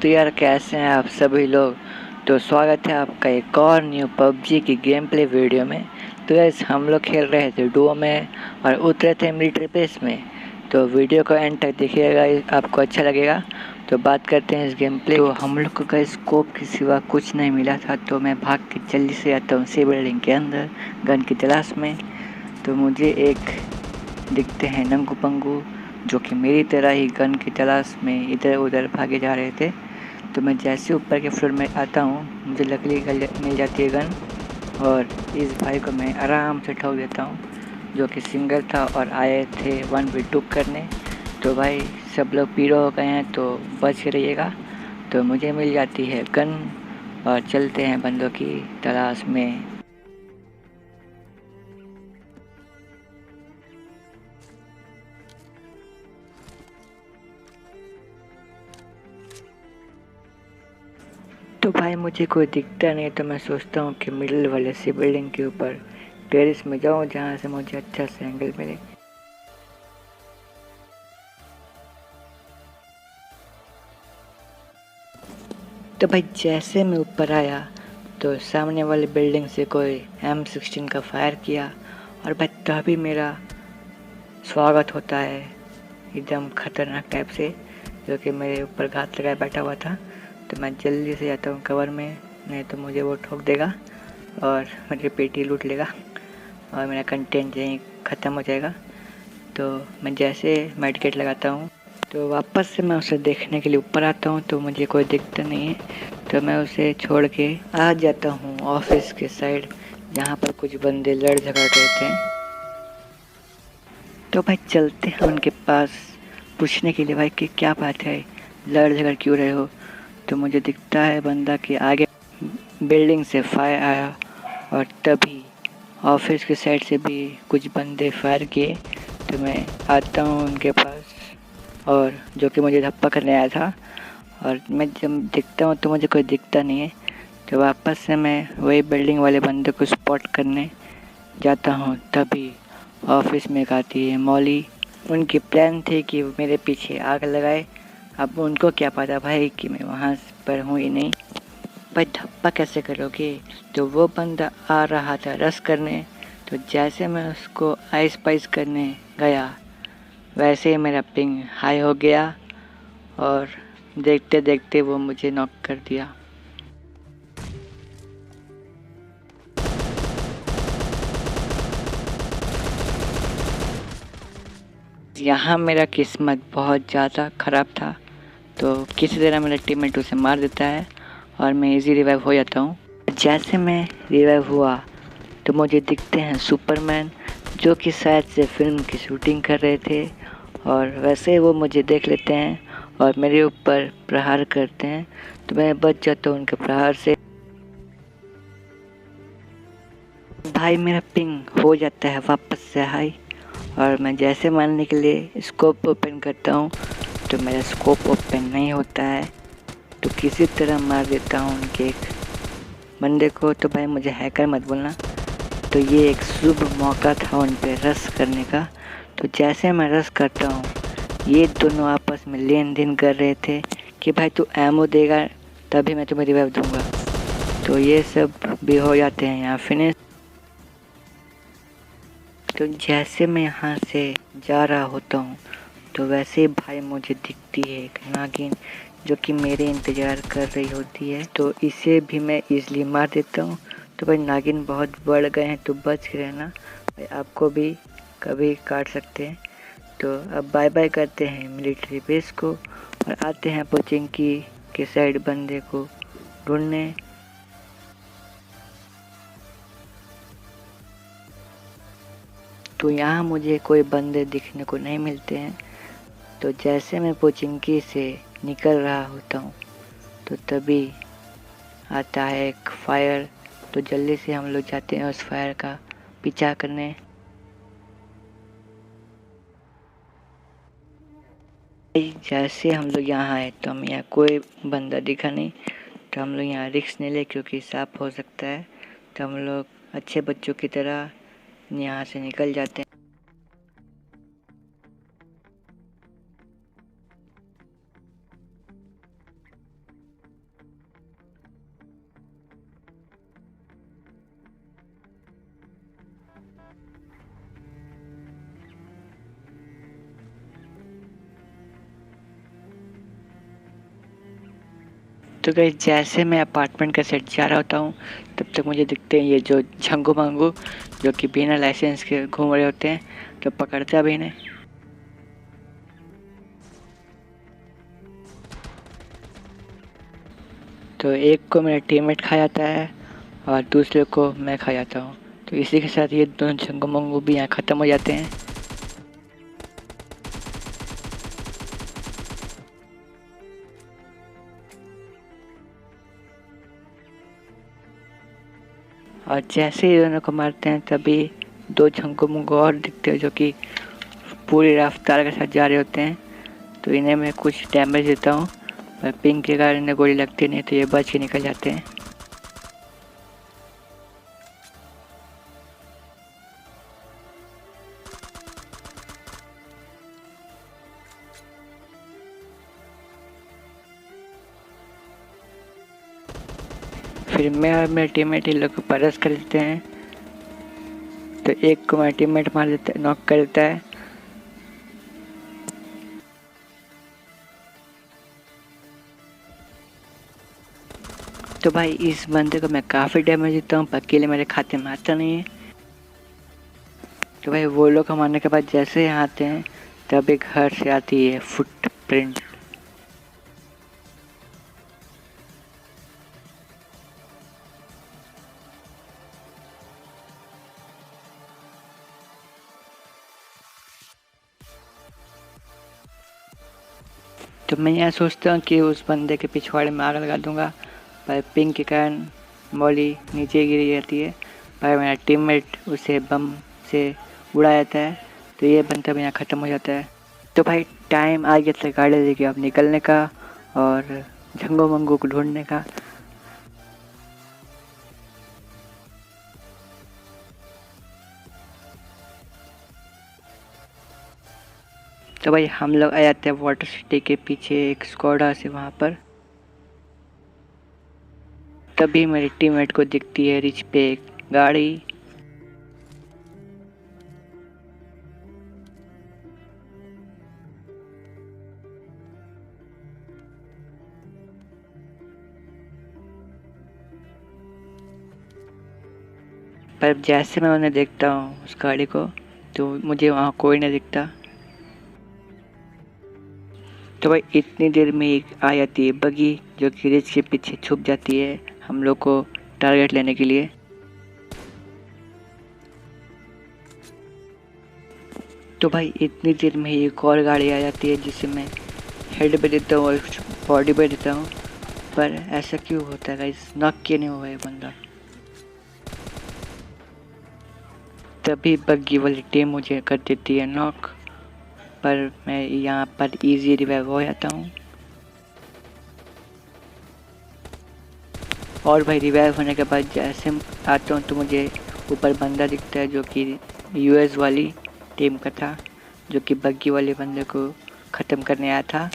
तो यार कैसे हैं आप सभी लोग। तो स्वागत है आपका एक और न्यू पबजी की गेम प्ले वीडियो में। तो यस हम लोग खेल रहे थे डुओ में और उतरे थे मिलिट्री बेस में। तो वीडियो को एंड तक देखिएगा, आपको अच्छा लगेगा। तो बात करते हैं इस गेम प्ले। तो हम लोग को का स्कोप के सिवा कुछ नहीं मिला था, तो मैं भाग के जल्दी से आता हूँ सी बिल्डिंग के अंदर गन की तलाश में। तो मुझे एक दिखते हैं नंगू पंगू, जो कि मेरी तरह ही गन की तलाश में इधर उधर भागे जा रहे थे। तो मैं जैसे ऊपर के फ्लोर में आता हूँ, मुझे लकड़ी मिल जाती है गन, और इस भाई को मैं आराम से ठोक देता हूँ, जो कि सिंगल था और आए थे 1v2 करने। तो भाई सब लोग पीरो हो गए हैं, तो बच के रहिएगा। तो मुझे मिल जाती है गन और चलते हैं बंदों की तलाश में। तो भाई मुझे कोई दिखता नहीं, तो मैं सोचता हूँ कि मिडिल वाले सी बिल्डिंग के ऊपर टेरेस में जाऊँ, जहाँ से मुझे अच्छा सा एंगल मिले। तो भाई जैसे मैं ऊपर आया, तो सामने वाले बिल्डिंग से कोई M16 का फायर किया, और भाई तभी मेरा स्वागत होता है एकदम खतरनाक टाइप से, जो कि मेरे ऊपर घात लगाए बैठा हुआ था। तो मैं जल्दी से जाता हूँ कवर में, नहीं तो मुझे वो ठोक देगा और मेरी पेटी लूट लेगा और मेरा कंटेंट यहीं ख़त्म हो जाएगा। तो मैं जैसे मेडिकेट लगाता हूँ, तो वापस से मैं उसे देखने के लिए ऊपर आता हूँ, तो मुझे कोई दिखता नहीं है। तो मैं उसे छोड़ के आ जाता हूँ ऑफिस के साइड, जहाँ पर कुछ बंदे लड़ झगड़ रहे थे। तो भाई चलते हैं उनके पास पूछने के लिए, भाई कि क्या बात है, लड़ झगड़ क्यों रहे हो। तो मुझे दिखता है बंदा कि आगे बिल्डिंग से फायर आया, और तभी ऑफिस के साइड से भी कुछ बंदे फायर किए। तो मैं आता हूँ उनके पास, और जो कि मुझे धप्पा करने आया था, और मैं जब दिखता हूँ तो मुझे कोई दिखता नहीं है। तो वापस से मैं वही बिल्डिंग वाले बंदे को स्पॉट करने जाता हूँ, तभी ऑफिस में एक आती है मौली। उनकी प्लान थी कि वो मेरे पीछे आग लगाए। अब उनको क्या पता भाई कि मैं वहाँ पर हूँ ही नहीं। भाई धप्पा कैसे करोगे। तो वो बंदा आ रहा था रस करने, तो जैसे मैं उसको आइस पाइस करने गया, वैसे ही मेरा पिंग हाई हो गया, और देखते देखते वो मुझे नॉक कर दिया। यहाँ मेरा किस्मत बहुत ज़्यादा ख़राब था, तो किसी तरह मेरा टीममेट उसे मार देता है और मैं इजी रिवाइव हो जाता हूँ। जैसे मैं रिवाइव हुआ, तो मुझे दिखते हैं सुपरमैन, जो कि शायद से फिल्म की शूटिंग कर रहे थे, और वैसे वो मुझे देख लेते हैं और मेरे ऊपर प्रहार करते हैं। तो मैं बच जाता हूँ उनके प्रहार से। भाई मेरा पिंग हो जाता है वापस से हाई, और मैं जैसे मारने के लिए स्कोप ओपन करता हूँ, तो मेरा स्कोप ओपन नहीं होता है। तो किसी तरह मार देता हूँ उनके एक बंदे को। तो भाई मुझे हैकर मत बोलना। तो ये एक शुभ मौका था उन पे रश करने का। तो जैसे मैं रश करता हूँ, ये दोनों आपस में लेन देन कर रहे थे कि भाई तू एमो देगा तभी मैं तुम्हें रिवाइव दूंगा। तो ये सब भी हो जाते हैं यहाँ फिनिश। तो जैसे मैं यहाँ से जा रहा होता हूँ, तो वैसे ही भाई मुझे दिखती है एक नागिन, जो कि मेरे इंतज़ार कर रही होती है। तो इसे भी मैं इजली मार देता हूँ। तो भाई नागिन बहुत बढ़ गए हैं, तो बच के रहना भाई, आपको भी कभी काट सकते हैं। तो अब बाय बाय करते हैं मिलिट्री बेस को, और आते हैं पोचिंकी के साइड बंदे को ढूंढने। तो यहाँ मुझे कोई बंदे दिखने को नहीं मिलते हैं। तो जैसे मैं पोचिंकी से निकल रहा होता हूँ, तो तभी आता है एक फायर। तो जल्दी से हम लोग जाते हैं उस फायर का पीछा करने। जैसे हम लोग यहाँ आए, तो हम यहाँ कोई बंदा दिखा नहीं। तो हम लोग यहाँ रिस्क नहीं ले, क्योंकि सांप हो सकता है। तो हम लोग अच्छे बच्चों की तरह यहाँ से निकल जाते हैं। तो गाइस जैसे मैं अपार्टमेंट का सेट जा रहा होता हूँ तब तक मुझे दिखते हैं ये जो झंगू मांगू जो कि बिना लाइसेंस के घूम रहे होते हैं, तो पकड़ता भी इन्हें। तो एक को मेरा टीममेट खा जाता है और दूसरे को मैं खा जाता हूँ। तो इसी के साथ ये दोनों झंगू मांगू भी यहाँ ख़त्म हो जाते हैं। और जैसे ही दोनों को मारते हैं तभी दो झंगू मंगू और दिखते हैं जो कि पूरी रफ्तार के साथ जा रहे होते हैं। तो इन्हें मैं कुछ डैमेज देता हूँ, पर पिंग के कारण इन्हें गोली लगती नहीं, तो ये बच के निकल जाते हैं। फिर मैं और मेरे टीममेट इन लोग को परस कर देते हैं। तो एक को मेरा टीममेट मार देता है, नॉक कर देता है। तो भाई इस बंदे को मैं काफ़ी डैमेज देता हूँ, पर अकेले मेरे खाते में आता नहीं है। तो भाई वो लोग हम आने के बाद जैसे यहाँ आते हैं तभी घर से आती है फुटप्रिंट। तो मैं यह सोचता हूँ कि उस बंदे के पिछवाड़े में आग लगा दूंगा, पर पिंग के कारण मॉली नीचे गिरी जाती है, पर मेरा टीममेट उसे बम से उड़ा जाता है। तो ये बंदा भी यहाँ ख़त्म हो जाता है। तो भाई टाइम आ गया था गाड़ी लेके अब निकलने का और झंगो मंगू को ढूंढने का। तो भाई हम लोग आ जाते हैं वाटर सिटी के पीछे एक स्कॉडा से वहाँ पर। तभी मेरी टीममेट को दिखती है रिच पे एक गाड़ी। पर जैसे मैं उन्हें देखता हूँ उस गाड़ी को, तो मुझे वहाँ कोई नहीं दिखता। तो भाई इतनी देर में एक आ जाती है बगी जो कि रिच के पीछे छुप जाती है हम लोग को टारगेट लेने के लिए। तो भाई इतनी देर में ही एक और गाड़ी आ जाती है जिसे मैं हेड पे देता हूँ और बॉडी पे देता हूँ। पर ऐसा क्यों होता है गाइस, नॉक क्यों नहीं हुआ ये बंदा। तभी बग्गी वाली टीम मुझे कर देती है नॉक, पर मैं यहाँ पर इजी रिवाइव हो जाता हूँ। और भाई रिवाइव होने के बाद जैसे आता हूँ तो मुझे ऊपर बंदा दिखता है जो कि यूएस वाली टीम का था, जो कि बग्गी वाले बंदे को ख़त्म करने आया था।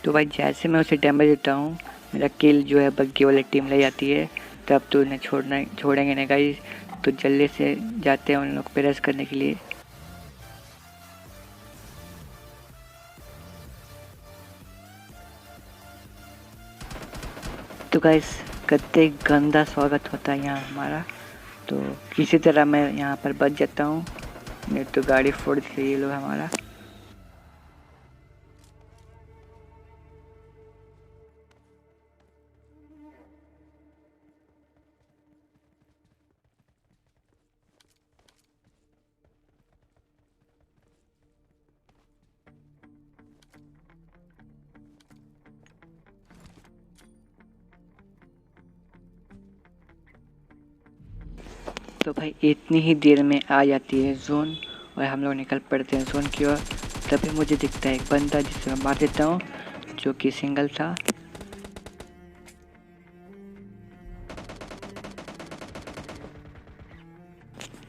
तो भाई जैसे मैं उसे डैमेज देता हूँ मेरा किल जो है बग्गी वाली टीम ले जाती है। तब तो उन्हें छोड़ेंगे नहीं गाइस, तो जल्दी से जाते हैं उन लोग पे रेस करने के लिए। तो गाइस कितने गंदा स्वागत होता है यहाँ हमारा। तो किसी तरह मैं यहाँ पर बच जाता हूँ, नहीं तो गाड़ी फोड़ देते ये लोग हमारा। तो भाई इतनी ही देर में आ जाती है जोन और हम लोग निकल पड़ते हैं जोन की ओर। तभी मुझे दिखता है एक बंदा जिसे मैं मार देता हूँ जो कि सिंगल था।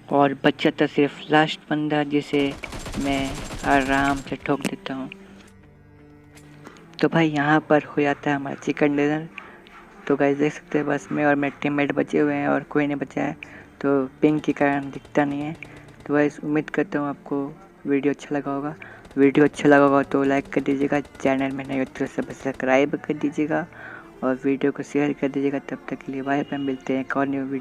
और बचा था सिर्फ लास्ट बंदा जिसे मैं आराम से ठोक देता हूँ। तो भाई यहाँ पर हो जाता है हमारा चिकन डिनर। तो गाइस देख सकते हैं बस मैं और मेरे टीममेट बचे हुए हैं और कोई नहीं बचा है। तो पिंग के कारण दिखता नहीं है। तो गाइस उम्मीद करता हूँ आपको वीडियो अच्छा लगा होगा। वीडियो अच्छा लगा होगा तो लाइक कर दीजिएगा, चैनल में नए हो तो सब्सक्राइब कर दीजिएगा और वीडियो को शेयर कर दीजिएगा। तब तक के लिए बाय बाय, मिलते हैं एक और न्यू वीडियो।